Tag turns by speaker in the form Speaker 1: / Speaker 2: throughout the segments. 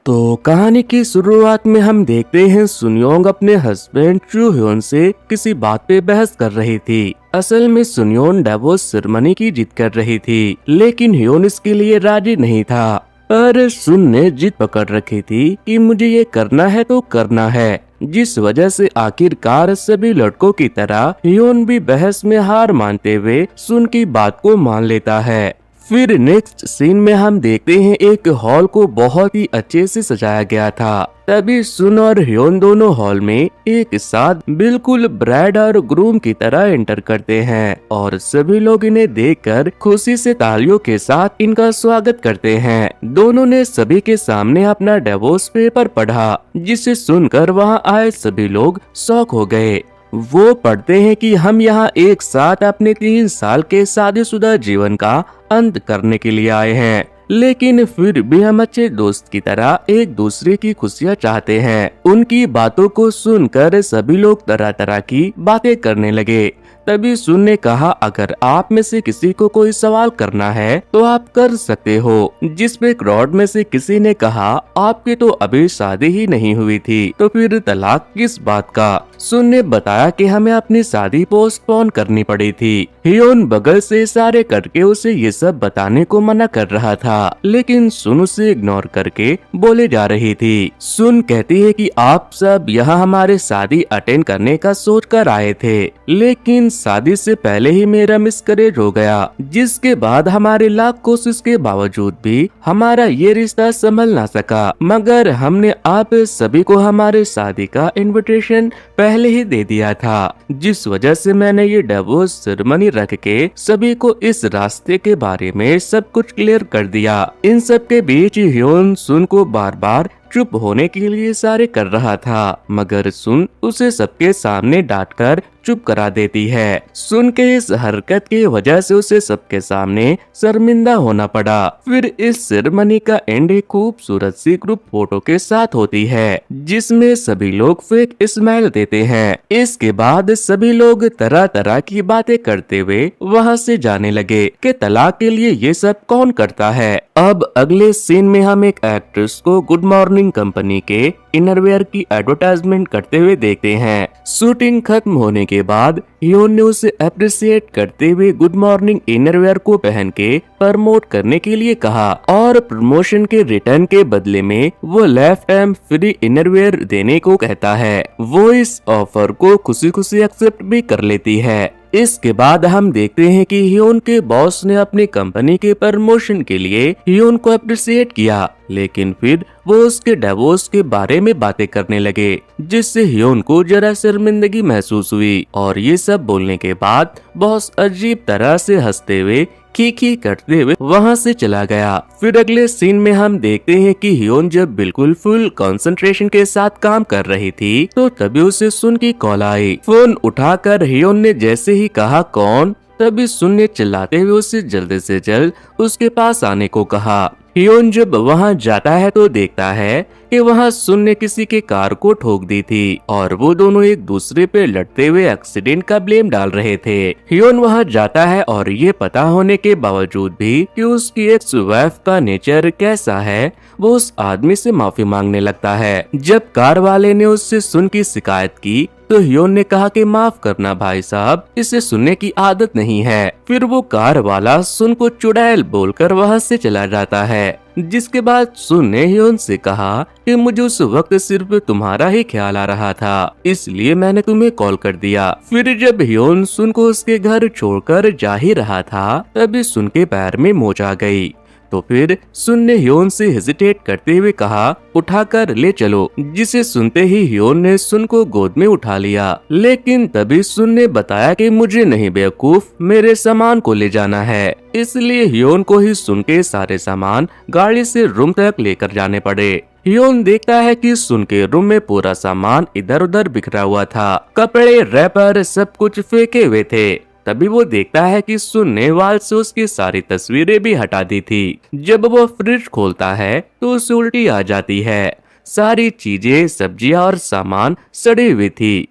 Speaker 1: तो कहानी की शुरुआत में हम देखते हैं सुनयोंग अपने हस्बैंड चू ह्योन से किसी बात पे बहस कर रही थी। असल में सुनयोन डिवोर्स सेरेमनी की जिद कर रही थी, लेकिन ह्योन इसके लिए राजी नहीं था। पर सुन ने जिद पकड़ रखी थी कि मुझे ये करना है तो करना है, जिस वजह से आखिरकार सभी लड़कों की तरह ह्योन भी बहस में हार मानते हुए सुन की बात को मान लेता है। फिर नेक्स्ट सीन में हम देखते हैं एक हॉल को बहुत ही अच्छे से सजाया गया था। तभी सुन और ह्योन दोनों हॉल में एक साथ बिल्कुल ब्राइड और ग्रूम की तरह एंटर करते हैं और सभी लोग इन्हें देखकर खुशी से तालियों के साथ इनका स्वागत करते हैं। दोनों ने सभी के सामने अपना डिवोर्स पेपर पढ़ा, जिसे सुनकर वहां आए सभी लोग शॉक हो गए। वो पढ़ते हैं कि हम यहाँ एक साथ अपने 3 साल के शादीशुदा जीवन का अंत करने के लिए आए हैं, लेकिन फिर भी हम अच्छे दोस्त की तरह एक दूसरे की खुशियाँ चाहते हैं। उनकी बातों को सुनकर सभी लोग तरह तरह की बातें करने लगे। तभी सुन ने कहा, अगर आप में से किसी को कोई सवाल करना है तो आप कर सकते हो। जिस पे क्राउड में से किसी ने कहा, आपकी तो अभी शादी ही नहीं हुई थी, तो फिर तलाक किस बात का। सुन ने बताया कि हमें अपनी शादी पोस्टपोन करनी पड़ी थी। ह्योन बगल से इशारे करके उसे ये सब बताने को मना कर रहा था, लेकिन सुन उसे इग्नोर करके बोले जा रही थी। सुन कहती है कि आप सब यहाँ हमारे शादी अटेंड करने का सोच कर आए थे, लेकिन शादी से पहले ही मेरा मिसकैरेज हो गया, जिसके बाद हमारे लाख कोशिश के बावजूद भी हमारा ये रिश्ता संभल ना सका। मगर हमने आप सभी को हमारे शादी का इनविटेशन पहले ही दे दिया था, जिस वजह से मैंने ये डिवोर्स सेरेमनी रख के सभी को इस रास्ते के बारे में सब कुछ क्लियर कर दिया। इन सब के बीच ह्योन सुन को बार बार चुप होने के लिए इशारे कर रहा था, मगर सुन उसे सबके सामने डांटकर चुप करा देती है। सुन के इस हरकत की वजह से उसे सबके सामने शर्मिंदा होना पड़ा। फिर इस सेरेमनी का एंड एक खूबसूरत सी ग्रुप फोटो के साथ होती है, जिसमें सभी लोग फेक स्माइल देते हैं। इसके बाद सभी लोग तरह तरह की बातें करते हुए वहाँ से जाने लगे कि तलाक के लिए ये सब कौन करता है। अब अगले सीन में हम एक एक्ट्रेस को गुड मॉर्निंग कंपनी के इनरवेयर की एडवर्टाइजमेंट करते हुए देखते हैं। शूटिंग खत्म होने के बाद ह्योन ने उसे अप्रिशिएट करते हुए गुड मॉर्निंग इनरवेयर को पहन के प्रमोट करने के लिए कहा और प्रमोशन के रिटर्न के बदले में वो लाइफ टाइम फ्री इनरवेयर देने को कहता है। वो इस ऑफर को खुशी खुशी एक्सेप्ट भी कर लेती है। इसके बाद हम देखते हैं कि ह्योन के बॉस ने अपनी कंपनी के प्रमोशन के लिए ह्योन को अप्रिशिएट किया, लेकिन फिर वो उसके डिवोर्स के बारे में बातें करने लगे, जिससे ह्योन को जरा शर्मिंदगी महसूस हुई। और ये सब बोलने के बाद बॉस अजीब तरह से हंसते हुए खी करते हुए वहाँ से चला गया। फिर अगले सीन में हम देखते हैं कि ह्योन जब बिल्कुल फुल कंसंट्रेशन के साथ काम कर रही थी, तो तभी उसे सुन की कॉल आई। फोन उठाकर ह्योन ने जैसे ही कहा कौन, तभी सुन ने चिल्लाते हुए उसे जल्द से जल्द उसके पास आने को कहा। ह्योन जब वहाँ जाता है तो देखता है कि वहाँ सुन ने किसी के कार को ठोक दी थी और वो दोनों एक दूसरे पे लड़ते हुए एक्सीडेंट का ब्लेम डाल रहे थे। ह्योन वहाँ जाता है और ये पता होने के बावजूद भी कि उसकी एक्स वाइफ का नेचर कैसा है, वो उस आदमी से माफी मांगने लगता है। जब कार वाले ने उससे सुन की शिकायत की तो ह्योन ने कहा कि माफ करना भाई साहब, इसे सुनने की आदत नहीं है। फिर वो कार वाला सुन को चुड़ैल बोलकर वहाँ से चला जाता है। जिसके बाद सुन ने ह्योन से कहा कि मुझे उस वक्त सिर्फ तुम्हारा ही ख्याल आ रहा था, इसलिए मैंने तुम्हें कॉल कर दिया। फिर जब ह्योन सुन को उसके घर छोड़कर जा ही रहा था, तभी सुन के पैर में मोच आ गई। तो फिर सुन ने ह्योन से हेजिटेट करते हुए कहा, उठाकर ले चलो। जिसे सुनते ही ह्योन ने सुन को गोद में उठा लिया, लेकिन तभी सुन ने बताया कि मुझे नहीं बेवकूफ, मेरे सामान को ले जाना है। इसलिए ह्योन को ही सुन के सारे सामान गाड़ी से रूम तक लेकर जाने पड़े। ह्योन देखता है कि सुन के रूम में पूरा सामान इधर उधर बिखरा हुआ था, कपड़े, रैपर, सब कुछ फेंके हुए थे। तभी वो देखता है कि सुन ने वाल से उसकी सारी तस्वीरें भी हटा दी थी। जब वो फ्रिज खोलता है तो उसे उल्टी आ जाती है। सारी चीजें, सब्जियां और सामान सड़ी हुई थी।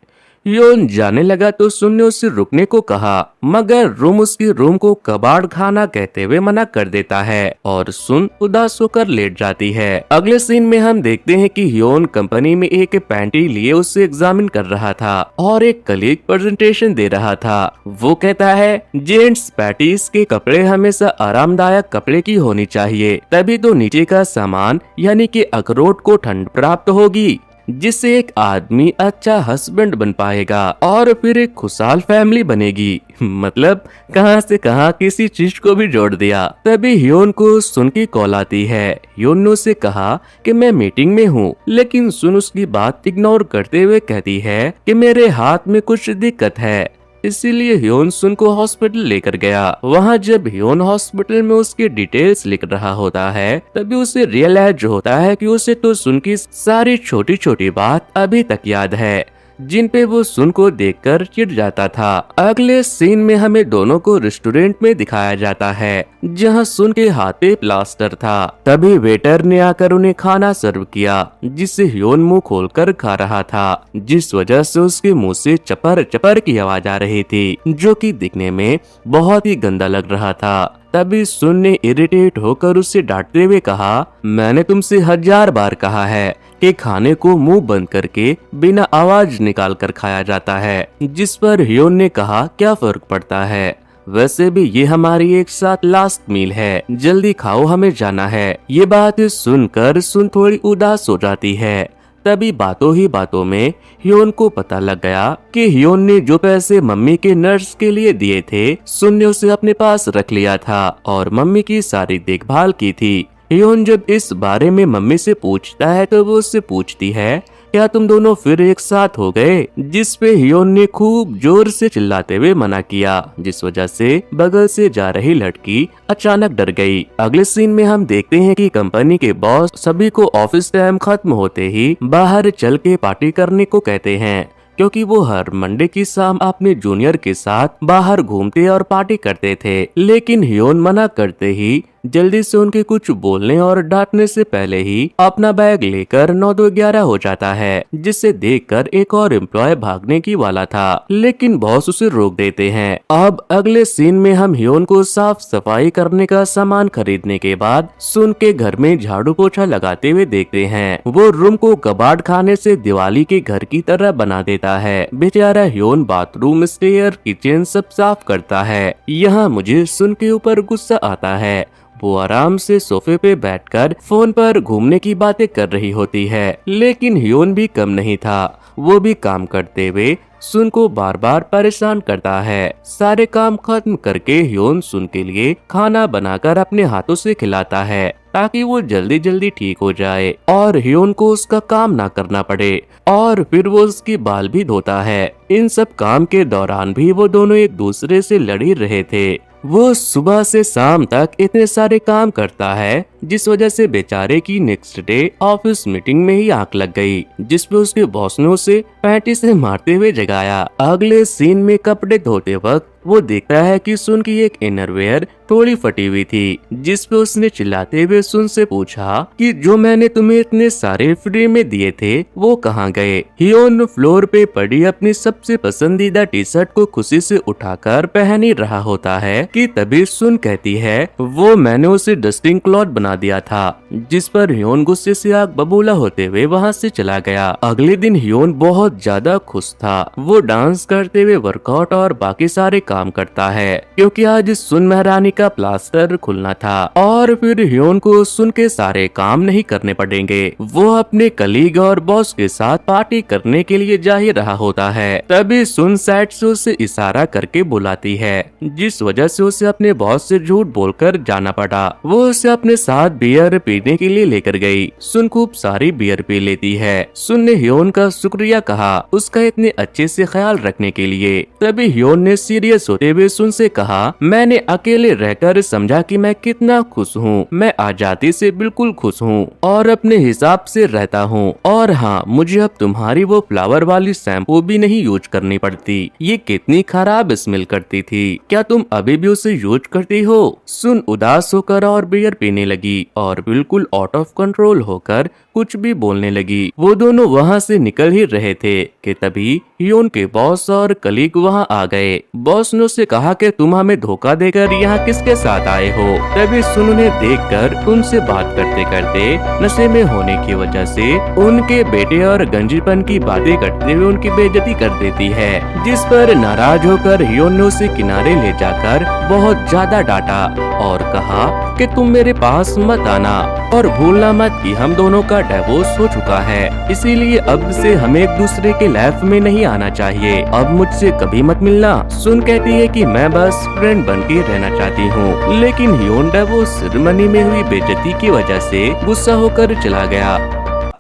Speaker 1: ह्योन जाने लगा तो सुन ने उससे रुकने को कहा, मगर रूम उसकी रूम को कबाड़ खाना कहते हुए मना कर देता है और सुन उदास होकर लेट जाती है। अगले सीन में हम देखते हैं कि ह्योन कंपनी में एक पैंटी लिए उससे एग्जामिन कर रहा था और एक कलीग प्रेजेंटेशन दे रहा था। वो कहता है, जेंट्स पैटीज के कपड़े हमेशा आरामदायक कपड़े की होनी चाहिए, तभी तो नीचे का सामान यानी कि अखरोट को ठंड प्राप्त होगी, जिससे एक आदमी अच्छा हस्बैंड बन पाएगा और फिर एक खुशहाल फैमिली बनेगी। मतलब कहां से कहां किसी चीज को भी जोड़ दिया। तभी ह्योन को सुन की कॉल आती है। ह्योन ने उससे कहा कि मैं मीटिंग में हूँ, लेकिन सुन उसकी बात इग्नोर करते हुए कहती है कि मेरे हाथ में कुछ दिक्कत है, इसीलिए ह्योन सुन को हॉस्पिटल लेकर गया। वहाँ जब ह्योन हॉस्पिटल में उसकी डिटेल्स लिख रहा होता है, तभी उसे रियलाइज होता है कि उसे तो सुन की सारी छोटी छोटी बात अभी तक याद है, जिन पे वो सुन को देखकर चिढ़ जाता था। अगले सीन में हमें दोनों को रेस्टोरेंट में दिखाया जाता है, जहां सुन के हाथ पे प्लास्टर था। तभी वेटर ने आकर उन्हें खाना सर्व किया, जिसे ह्योन मुंह खोलकर खा रहा था, जिस वजह से उसके मुंह से चपर चपर की आवाज आ रही थी, जो कि दिखने में बहुत ही गंदा लग रहा था। तभी सुन ने इरिटेट होकर उससे डांटते हुए कहा, मैंने तुमसे 1000 बार कहा है कि खाने को मुंह बंद करके बिना आवाज निकाल कर खाया जाता है। जिस पर ह्योन ने कहा, क्या फर्क पड़ता है, वैसे भी ये हमारी एक साथ लास्ट मील है, जल्दी खाओ, हमें जाना है। ये बात सुनकर सुन थोड़ी उदास हो जाती है। तभी बातों ही बातों में ह्योन को पता लग गया कि ह्योन ने जो पैसे मम्मी के नर्स के लिए दिए थे, सुन ने उसे अपने पास रख लिया था और मम्मी की सारी देखभाल की थी। ह्योन जब इस बारे में मम्मी से पूछता है तो वो उससे पूछती है, क्या तुम दोनों फिर एक साथ हो गए? जिस पे ह्योन ने खूब जोर से चिल्लाते हुए मना किया, जिस वजह से बगल से जा रही लड़की अचानक डर गई। अगले सीन में हम देखते हैं कि कंपनी के बॉस सभी को ऑफिस टाइम खत्म होते ही बाहर चल के पार्टी करने को कहते हैं, क्योंकि वो हर मंडे की शाम अपने जूनियर के साथ बाहर घूमते और पार्टी करते थे। लेकिन ह्योन मना करते ही जल्दी से उनके कुछ बोलने और डांटने से पहले ही अपना बैग लेकर 9-11 हो जाता है, जिसे देखकर एक और एम्प्लॉय भागने की वाला था, लेकिन बॉस उसे रोक देते हैं। अब अगले सीन में हम ह्योन को साफ सफाई करने का सामान खरीदने के बाद सुन के घर में झाड़ू पोछा लगाते हुए देखते हैं। वो रूम को कबाड़ खाने से दिवाली के घर की तरह बना देता है। बेचारा ह्योन बाथरूम, स्टेयर, किचन सब साफ करता है। यहाँ मुझे सुन के ऊपर गुस्सा आता है। वो आराम से सोफे पे बैठकर फोन पर घूमने की बातें कर रही होती है, लेकिन ह्योन भी कम नहीं था। वो भी काम करते हुए सुन को बार बार परेशान करता है। सारे काम खत्म करके ह्योन सुन के लिए खाना बनाकर अपने हाथों से खिलाता है, ताकि वो जल्दी जल्दी ठीक हो जाए और ह्योन को उसका काम ना करना पड़े। और फिर वो उसके बाल भी धोता है। इन सब काम के दौरान भी वो दोनों एक दूसरे से लड़ ही रहे थे। वो सुबह से शाम तक इतने सारे काम करता है, जिस वजह से बेचारे की नेक्स्ट डे ऑफिस मीटिंग में ही आंख लग गई, जिसपे उसके बॉस ने उसे पैंटी से मारते हुए जगाया। अगले सीन में कपड़े धोते वक्त वो देखता है कि सुन की एक इनरवेयर थोड़ी फटी हुई थी, जिसपे उसने चिल्लाते हुए सुन से पूछा कि जो मैंने तुम्हें इतने सारे फ्री में दिए थे वो कहाँ गए। ह्योन फ्लोर पे पड़ी अपनी सबसे पसंदीदा टी शर्ट को खुशी से उठाकर पहन ही रहा होता है कि तभी सुन कहती है, वो मैंने उसे डस्टिंग क्लॉथ बना दिया था। जिस पर ह्योन गुस्से से आग बबूला होते हुए वहाँ से चला गया। अगले दिन ह्योन बहुत ज्यादा खुश था। वो डांस करते हुए वर्कआउट और बाकी सारे काम करता है, क्योंकि आज सुन महारानी का प्लास्टर खुलना था और फिर ह्योन को सुन के सारे काम नहीं करने पड़ेंगे। वो अपने कलीग और बॉस के साथ पार्टी करने के लिए जा ही रहा होता है। तभी सुन साइड से उसे इशारा करके बुलाती है, जिस वजह से उसे अपने बॉस से झूठ बोलकर जाना पड़ा। वो उसे अपने साथ बियर पीने के लिए लेकर गई। सुन खूब सारी बियर पी लेती है। सुन ने ह्योन का शुक्रिया कहा उसका इतने अच्छे से ख्याल रखने के लिए। तभी ह्योन ने सीरियस होते हुए सुन से कहा, मैंने अकेले रहकर समझा कि मैं कितना खुश हूँ। मैं आजादी से बिल्कुल खुश हूँ और अपने हिसाब से रहता हूँ। और हाँ, मुझे अब तुम्हारी वो फ्लावर वाली शैम्पू भी नहीं यूज करनी पड़ती। ये कितनी खराब स्मेल करती थी, क्या तुम अभी भी उसे यूज करती हो? सुन उदास होकर और बियर पीने लगी और बिल्कुल आउट ऑफ कंट्रोल होकर कुछ भी बोलने लगी। वो दोनों वहाँ से निकल ही रहे थे कि तभी हियोन के बॉस और कलीग वहाँ आ गए। बॉस ने उससे कहा कि तुम हमें धोखा देकर यहाँ किसके साथ आए हो। तभी सुन उन्हें देखकर उनसे बात करते करते नशे में होने की वजह से उनके बेटे और गंजीपन की बातें करते हुए उनकी बेइज्जती कर देती है, जिस पर नाराज होकर हियोन ने उसे किनारे ले जाकर बहुत ज्यादा डांटा और कहा कि तुम मेरे पास मत आना और भूलना मत कि हम दोनों का डिवोर्स हो चुका है, इसीलिए अब से हमें एक दूसरे के लाइफ में नहीं आना चाहिए। अब मुझसे कभी मत मिलना। सुन कहती है कि मैं बस फ्रेंड बन के रहना चाहती हूँ, लेकिन हियोन डिवोर्स सेरेमनी में हुई बेइज्जती की वजह से गुस्सा होकर चला गया।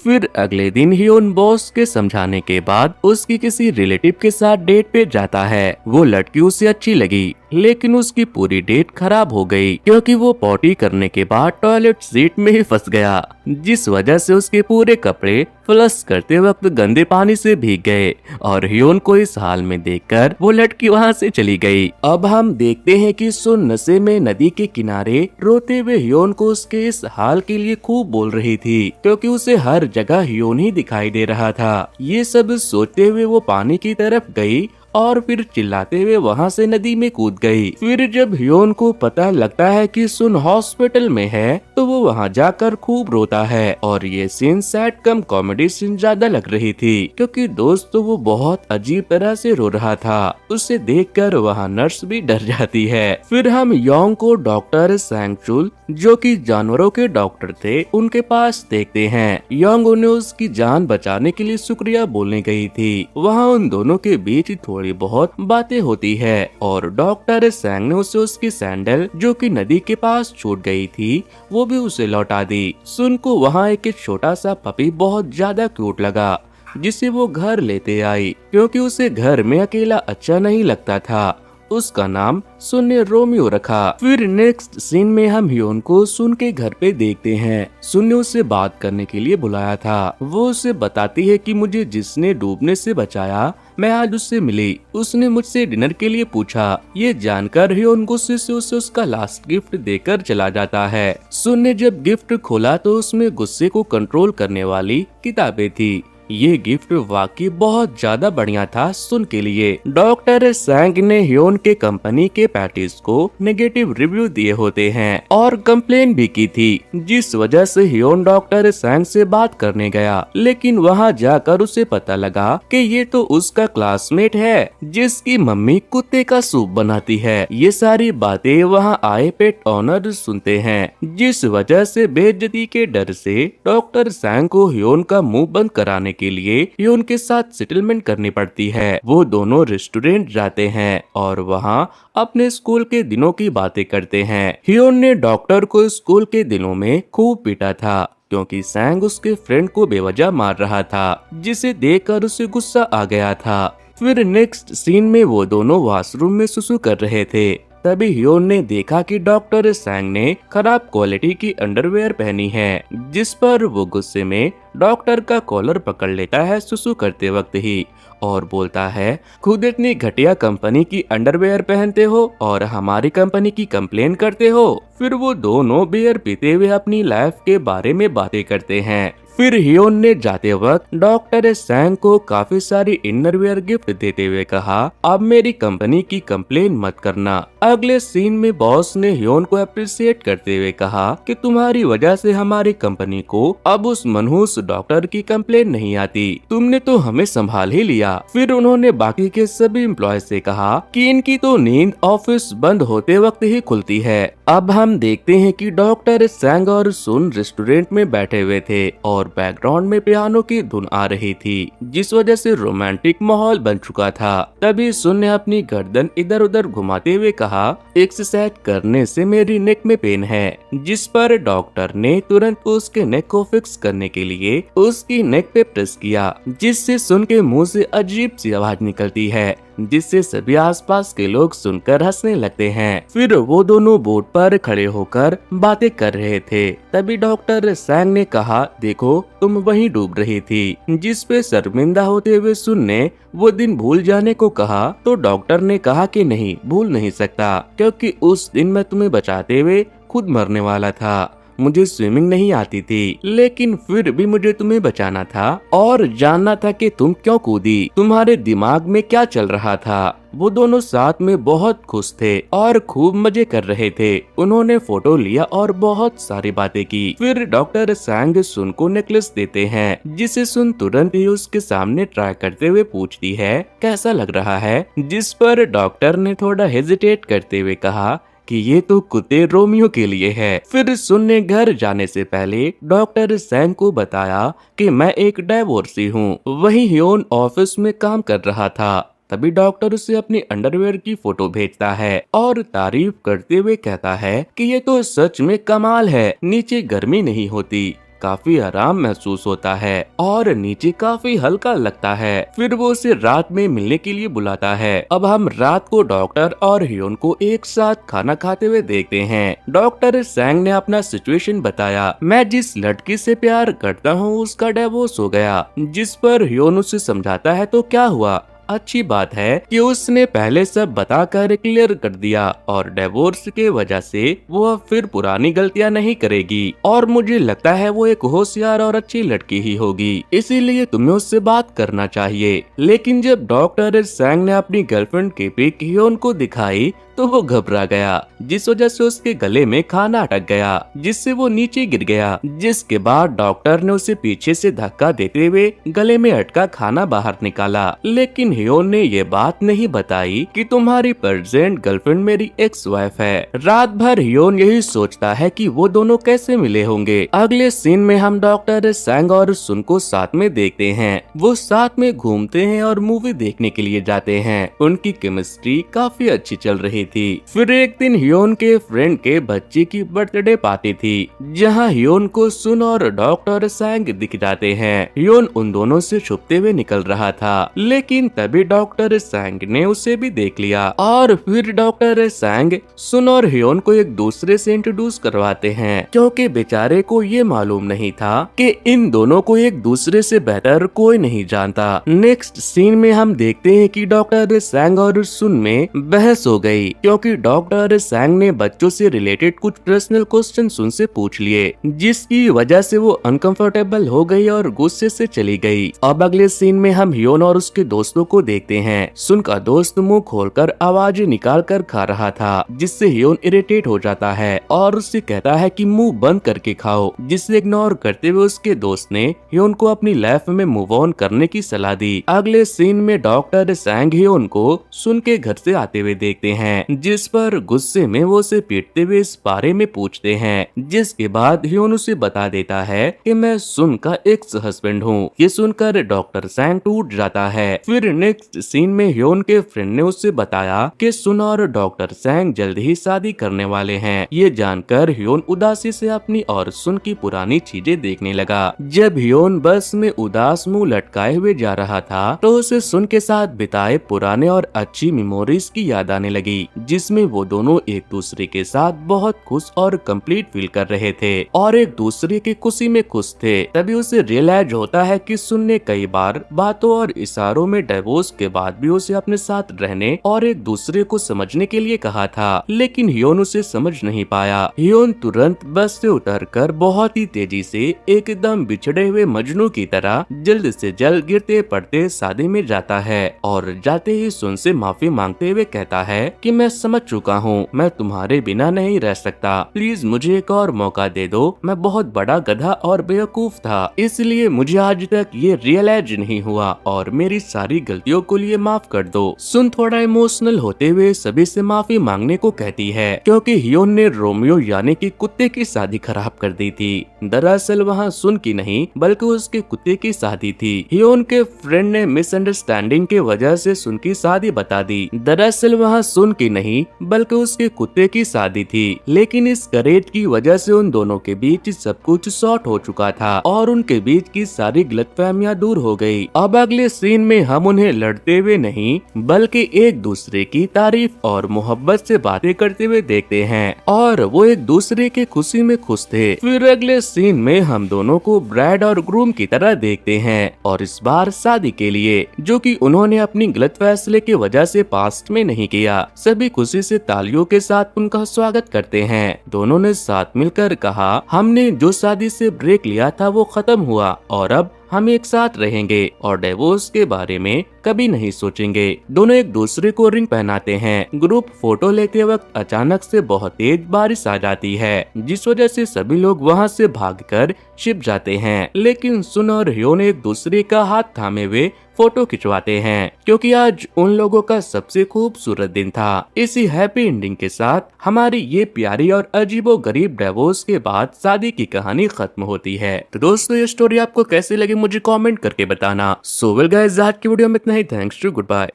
Speaker 1: फिर अगले दिन हियोन बॉस के समझाने के बाद उसकी किसी रिलेटिव के साथ डेट पे जाता है। वो लड़की उसे अच्छी लगी, लेकिन उसकी पूरी डेट खराब हो गई क्योंकि वो पॉटी करने के बाद टॉयलेट सीट में ही फंस गया, जिस वजह से उसके पूरे कपड़े फ्लश करते वक्त गंदे पानी से भीग गए और हियोन को इस हाल में देखकर वो लड़की वहाँ से चली गई। अब हम देखते हैं कि सुन नशे में नदी के किनारे रोते हुए हियोन को उसके इस हाल के लिए खूब बोल रही थी क्योंकि उसे हर जगह हियोन ही दिखाई दे रहा था। ये सब सोचते हुए वो पानी की तरफ गई और फिर चिल्लाते हुए वहाँ से नदी में कूद गई। फिर जब हियोन को पता लगता है कि सुन हॉस्पिटल में है तो वो वहाँ जाकर खूब रोता है और ये सीन सैड कम कॉमेडी सीन ज्यादा लग रही थी क्योंकि दोस्त तो वो बहुत अजीब तरह से रो रहा था। उसे देखकर वहाँ नर्स भी डर जाती है। फिर हम योंग को डॉक्टर सैंगचुल जो कि जानवरों के डॉक्टर थे उनके पास देखते हैं। योंग उन्हें उसकी जान बचाने के लिए शुक्रिया बोलने गई थी। वहाँ उन दोनों के बीच थोड़ी बहुत बातें होती है और डॉक्टर सैंग ने उसे उसकी सैंडल जो कि नदी के पास छूट गई थी वो भी उसे लौटा दी। सुन को वहाँ एक छोटा सा पपी बहुत ज्यादा क्यूट लगा जिसे वो घर लेते आई क्योंकि उसे घर में अकेला अच्छा नहीं लगता था। उसका नाम सुन ने रोमियो रखा। फिर नेक्स्ट सीन में हम हियोन को सुन के घर पे देखते हैं। सुन ने उसे बात करने के लिए बुलाया था। वो उसे बताती है कि मुझे जिसने डूबने से बचाया मैं आज उससे मिली। उसने मुझसे डिनर के लिए पूछा। ये जानकर हियोन गुस्से से उसे उसका लास्ट गिफ्ट देकर चला जाता है। सुन ने जब गिफ्ट खोला तो उसमें गुस्से को कंट्रोल करने वाली किताबें थी। ये गिफ्ट वाकई बहुत ज्यादा बढ़िया था सुन के लिए। डॉक्टर सैंग ने हियोन के कंपनी के पैटिस को नेगेटिव रिव्यू दिए होते हैं और कंप्लेन भी की थी, जिस वजह से हियोन डॉक्टर सैंग से बात करने गया, लेकिन वहाँ जाकर उसे पता लगा कि ये तो उसका क्लासमेट है जिसकी मम्मी कुत्ते का सूप बनाती है। ये सारी बातें वहाँ आए पेट ऑनर सुनते हैं, जिस वजह से बेइज्जती के डर से डॉक्टर सैंग को हियोन का मुंह बंद कराने के लिए हियोन के साथ सेटलमेंट करनी पड़ती है। वो दोनों रेस्टोरेंट जाते हैं और वहाँ अपने स्कूल के दिनों की बातें करते हैं। हियोन ने डॉक्टर को स्कूल के दिनों में खूब पीटा था क्योंकि सैंग उसके फ्रेंड को बेवजह मार रहा था, जिसे देखकर उसे गुस्सा आ गया था। फिर नेक्स्ट सीन में वो दोनों वॉशरूम में सुसु कर रहे थे। तभी हियोन ने देखा कि डॉक्टर सैंग ने खराब क्वालिटी की अंडरवेयर पहनी है, जिस पर वो गुस्से में डॉक्टर का कॉलर पकड़ लेता है सुसु करते वक्त ही और बोलता है, खुद इतनी घटिया कंपनी की अंडरवेयर पहनते हो और हमारी कंपनी की कंप्लेन करते हो। फिर वो दोनों बियर पीते हुए अपनी लाइफ के बारे में बातें करते हैं। फिर हियोन ने जाते वक्त डॉक्टर सैंग को काफी सारी इनरवेयर गिफ्ट देते हुए कहा, अब मेरी कंपनी की कंप्लेन मत करना। अगले सीन में बॉस ने हियोन को अप्रिशिएट करते हुए कहा कि तुम्हारी वजह से हमारी कंपनी को अब उस मनहूस डॉक्टर की कंप्लेन नहीं आती, तुमने तो हमें संभाल ही लिया। फिर उन्होंने बाकी के सभी एम्प्लॉय से कहा कि इनकी तो नींद ऑफिस बंद होते वक्त ही खुलती है। अब हम देखते हैं कि डॉक्टर सैंग और सुन रेस्टोरेंट में बैठे हुए थे और बैकग्राउंड में पियानो की धुन आ रही थी, जिस वजह से रोमांटिक माहौल बन चुका था। तभी सुन ने अपनी गर्दन इधर उधर घुमाते हुए कहा, एक्सरसाइज करने से मेरी नेक में पेन है, जिस पर डॉक्टर ने तुरंत उसके नेक को फिक्स करने के लिए उसकी नेक पे प्रेस किया, जिससे सुन के मुंह से अजीब सी आवाज निकलती है, जिससे सभी आसपास के लोग सुनकर हंसने लगते हैं। फिर वो दोनों बोट पर खड़े होकर बातें कर रहे थे। तभी डॉक्टर सैंग ने कहा, देखो तुम वहीं डूब रही थी, जिस पे शर्मिंदा होते हुए सुन ने वो दिन भूल जाने को कहा तो डॉक्टर ने कहा कि नहीं, भूल नहीं सकता, क्योंकि उस दिन मैं तुम्हें बचाते हुए खुद मरने वाला था। मुझे स्विमिंग नहीं आती थी, लेकिन फिर भी मुझे तुम्हें बचाना था और जानना था कि तुम क्यों कूदी, तुम्हारे दिमाग में क्या चल रहा था। वो दोनों साथ में बहुत खुश थे और खूब मजे कर रहे थे। उन्होंने फोटो लिया और बहुत सारी बातें की। फिर डॉक्टर सैंग सुन को नेकलेस देते हैं, जिसे सुन तुरंत ही उसके सामने ट्राई करते हुए पूछती है कैसा लग रहा है, जिस पर डॉक्टर ने थोड़ा हेजिटेट करते हुए कहा कि ये तो कुत्ते रोमियो के लिए है। फिर सुन ने घर जाने से पहले डॉक्टर सैंग को बताया कि मैं एक डाइवोर्सी हूँ। वहीं ह्योन ऑफिस में काम कर रहा था। तभी डॉक्टर उसे अपनी अंडरवेयर की फोटो भेजता है और तारीफ करते हुए कहता है कि ये तो सच में कमाल है, नीचे गर्मी नहीं होती, काफी आराम महसूस होता है और नीचे काफी हल्का लगता है। फिर वो उसे रात में मिलने के लिए बुलाता है। अब हम रात को डॉक्टर और ह्योन को एक साथ खाना खाते हुए देखते हैं। डॉक्टर सैंग ने अपना सिचुएशन बताया, मैं जिस लड़की से प्यार करता हूँ उसका डिवोर्स हो गया, जिस पर ह्योन उसे समझाता है तो क्या हुआ, अच्छी बात है कि उसने पहले सब बताकर क्लियर कर दिया और डिवोर्स के वजह से वो अब फिर पुरानी गलतियां नहीं करेगी और मुझे लगता है वो एक होशियार और अच्छी लड़की ही होगी, इसीलिए तुम्हें उससे बात करना चाहिए। लेकिन जब डॉक्टर सैंग ने अपनी गर्लफ्रेंड की पिक ह्योन को दिखाई तो वो घबरा गया, जिस वजह से उसके गले में खाना अटक गया, जिससे वो नीचे गिर गया। जिसके बाद डॉक्टर ने उसे पीछे से धक्का देते हुए गले में अटका खाना बाहर निकाला। लेकिन ह्योन ने ये बात नहीं बताई कि तुम्हारी प्रेजेंट गर्लफ्रेंड मेरी एक्स वाइफ है। रात भर ह्योन यही सोचता है कि वो दोनों कैसे मिले होंगे। अगले सीन में हम डॉक्टर सैंग और सुन को साथ में देखते हैं। वो साथ में घूमते हैं और मूवी देखने के लिए जाते हैं। उनकी केमिस्ट्री काफी अच्छी चल रही थी। फिर एक दिन ह्योन के फ्रेंड के बच्चे की बर्थडे पार्टी थी, जहां ह्योन को सुन और डॉक्टर सैंग दिख जाते हैं। ह्योन उन दोनों से छुपते हुए निकल रहा था, लेकिन तभी डॉक्टर सैंग ने उसे भी देख लिया और फिर डॉक्टर सैंग सुन और ह्योन को एक दूसरे से इंट्रोड्यूस करवाते हैं, क्योंकि बेचारे को ये मालूम नहीं था कि इन दोनों को एक दूसरे से बेहतर कोई नहीं जानता। नेक्स्ट सीन में हम देखते हैं कि डॉक्टर सैंग और सुन में बहस हो गई, क्योंकि डॉक्टर सैंग ने बच्चों से रिलेटेड कुछ पर्सनल क्वेश्चन उनसे पूछ लिए, जिसकी वजह से वो अनकंफर्टेबल हो गई और गुस्से से चली गई। अब अगले सीन में हम ह्योन और उसके दोस्तों को देखते हैं। सुन का दोस्त मुंह खोलकर आवाज निकाल कर खा रहा था, जिससे ह्योन इरिटेट हो जाता है और उससे कहता है कि मुंह बंद करके खाओ, जिसे इग्नोर करते हुए उसके दोस्त ने ह्योन को अपनी लाइफ में मूव ऑन करने की सलाह दी। अगले सीन में डॉक्टर सैंग ह्योन को सुन के घर से आते हुए देखते हैं, जिस पर गुस्से में वो उसे पीटते हुए इस बारे में पूछते हैं, जिसके बाद ह्योन उसे बता देता है कि मैं सुन का एक्स हस्बैंड हूँ। ये सुनकर डॉक्टर सैंग टूट जाता है। फिर नेक्स्ट सीन में ह्योन के फ्रेंड ने उससे बताया कि सुन और डॉक्टर सैंग जल्द ही शादी करने वाले हैं। ये जानकर ह्योन उदासी से अपनी और सुन की पुरानी चीजें देखने लगा। जब ह्योन बस में उदास मुंह लटकाए हुए जा रहा था तो उसे सुन के साथ बिताए पुराने और अच्छी मेमोरीज की याद आने लगी, जिसमें वो दोनों एक दूसरे के साथ बहुत खुश और कंप्लीट फील कर रहे थे और एक दूसरे की खुशी में खुश थे। तभी उसे रियलाइज होता है कि सुन ने कई बार बातों और इशारों में डिवोर्स के बाद भी उसे अपने साथ रहने और एक दूसरे को समझने के लिए कहा था, लेकिन ह्योन उसे समझ नहीं पाया। ह्योन तुरंत बस से उतरकर बहुत ही तेजी से एकदम बिछड़े हुए मजनू की तरह जल्द से जल्द गिरते पड़ते शादी में जाता है और जाते ही सुन से माफी मांगते हुए कहता है कि मैं समझ चुका हूँ, मैं तुम्हारे बिना नहीं रह सकता, प्लीज मुझे एक और मौका दे दो। मैं बहुत बड़ा गधा और बेवकूफ था, इसलिए मुझे आज तक ये रियलाइज नहीं हुआ और मेरी सारी गलतियों को लिए माफ कर दो। सुन थोड़ा इमोशनल होते हुए सभी से माफी मांगने को कहती है, क्योंकि ह्योन ने रोमियो यानी कि कुत्ते की शादी खराब कर दी थी। दरअसल वहाँ सुन की नहीं बल्कि उसके कुत्ते की शादी थी। ह्योन के फ्रेंड ने मिसअंडरस्टैंडिंग के वजह से सुन की शादी बता दी। दरअसल वहाँ सुन की नहीं बल्कि उसके कुत्ते की शादी थी, लेकिन इस करेज की वजह से उन दोनों के बीच सब कुछ शॉर्ट हो चुका था और उनके बीच की सारी गलतफहमियां दूर हो गई। अब अगले सीन में हम उन्हें लड़ते हुए नहीं बल्कि एक दूसरे की तारीफ और मोहब्बत से बातें करते हुए देखते हैं और वो एक दूसरे के खुशी में खुश थे। फिर अगले सीन में हम दोनों को ब्राइड और ग्रूम की तरह देखते हैं और इस बार शादी के लिए, जो कि उन्होंने अपनी गलत फैसले की वजह से पास्ट में नहीं किया। सभी सभी खुशी से तालियों के साथ उनका स्वागत करते हैं। दोनों ने साथ मिलकर कहा, हमने जो शादी से ब्रेक लिया था वो खत्म हुआ और अब हम एक साथ रहेंगे और डिवोर्स के बारे में कभी नहीं सोचेंगे। दोनों एक दूसरे को रिंग पहनाते हैं। ग्रुप फोटो लेते वक्त अचानक से बहुत तेज बारिश आ जाती है, जिस वजह से सभी लोग वहां से भागकर छिप जाते हैं। लेकिन सुन और ह्योन एक दूसरे का हाथ थामे हुए फोटो खिंचवाते हैं, क्योंकि आज उन लोगों का सबसे खूबसूरत दिन था। इसी हैप्पी एंडिंग के साथ हमारी ये प्यारी और अजीबोगरीब डिवोर्स के बाद शादी की कहानी खत्म होती है। तो दोस्तों, ये स्टोरी आपको कैसी लगी मुझे कमेंट करके बताना। सो वेल गाइस, आज की वीडियो में इतना ही। Thanks to, good bye.